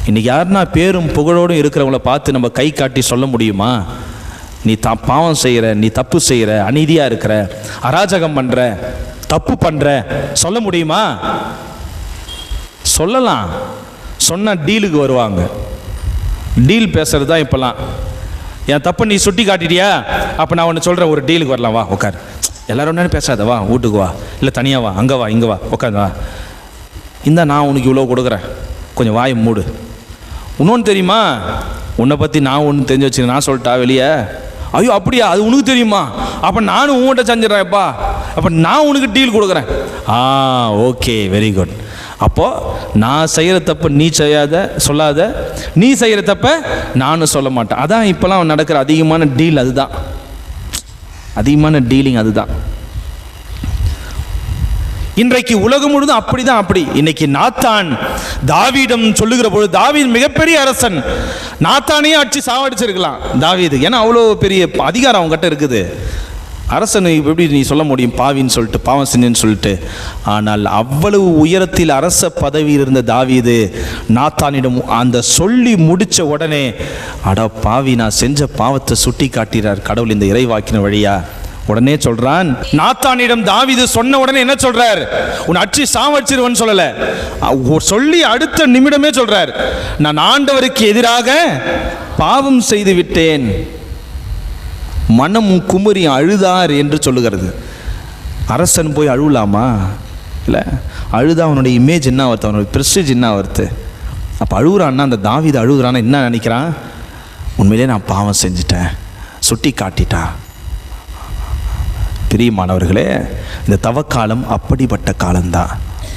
இன்றைக்கி யாருன்னா பேரும் புகழோடும் இருக்கிறவங்கள பார்த்து நம்ம கை காட்டி சொல்ல முடியுமா? நீ பாவம் செய்கிற, நீ தப்பு செய்கிற, அநீதியாக இருக்கிற, அராஜகம் பண்ணுற, தப்பு பண்ணுற சொல்ல முடியுமா? சொல்லலாம். சொன்னால் டீலுக்கு வருவாங்க. டீல் பேசுறது தான் இப்போல்லாம். என் தப்பு நீ சுட்டி காட்டிட்டியா, அப்போ நான் ஒன்று சொல்கிறேன், ஒரு டீலுக்கு வரலாம், வா உட்கார். எல்லாரும் ஒன்று பேசாத, வா வீட்டுக்கு வா, இல்லை தனியாக வா, அங்கே வா, இங்கே வா, உட்காந்து வா, இந்த நான் உனக்கு இவ்வளோ கொடுக்குறேன், கொஞ்சம் வாயை மூடு. இன்னொன்று தெரியுமா, உன்னை பற்றி நான் ஒன்று தெரிஞ்சு வச்சுருக்கேன், நான் சொல்லிட்டா வெளியே, ஐயோ அப்படியா, அது உனக்கு தெரியுமா, அப்போ நானும் உங்கள்கிட்ட செஞ்சிடறேன்ப்பா, அப்போ நான் உனக்கு டீல் கொடுக்குறேன். Okay, very good. அப்போது நான் செய்கிற தப்பு நீ செய்யாத, சொல்லாத, நீ செய்கிற தப்ப நானும் சொல்ல மாட்டேன். அதான் இப்போலாம் நடக்கிற அதிகமான டீல், அதுதான் அதிகமான டீலிங், அதுதான். இன்றைக்கு உலகம் முழுதும் அப்படிதான். அப்படி இன்னைக்கு நாத்தான் தாவீடம் சொல்லுகிற பொழுது, தாவீது மிகப்பெரிய அரசன், நாத்தானையே அடிச்சு சாவடிச்சிருக்கலாம் தாவீது, ஏன்னா அவ்வளோ பெரிய அதிகாரம் அவங்ககிட்ட இருக்குது. அரசன் எப்படி நீ சொல்ல முடியும் பாவின்னு சொல்லிட்டு, பாவம் செஞ்சேன்னு சொல்லிட்டு? ஆனால் அவ்வளவு உயரத்தில் அரச பதவியில் இருந்த தாவீது நாத்தானிடம் அந்த சொல்லி முடித்த உடனே, அட பாவி, நான் செஞ்ச பாவத்தை சுட்டி காட்டுகிறார் கடவுள் இந்த இறைவாக்கின வழியா. உடனே சொல்றான், நாத்தானிடம் தாவீது சொன்ன உடனே என்ன சொல்றார்? உன் அச்சி சாவடிச்சிருவன்னு சொல்லல, சொல்லி அடுத்த நிமிடமே சொல்றார், நான் ஆண்டவருக்கு எதிராக பாவம் செய்து விட்டேன், மனம் குமுறி அழுதார் என்று சொல்லுகிறது. அரசன் போய் அழுவலாமா? இல்லை, அழுதா அவனுடைய இமேஜ் என்ன வருது, அவனுடைய ப்ரெஸ்டீஜ் என்ன வருது? அப்போ அழுகுறான்னா, அந்த தாவீது அழுகுறான்னா என்ன நினைக்கிறான்? உண்மையிலே நான் பாவம் செஞ்சிட்டேன், சுட்டி காட்டிட்டா. பிரியமானவர்களே, இந்த தவக்காலம் அப்படிப்பட்ட காலம்தான்.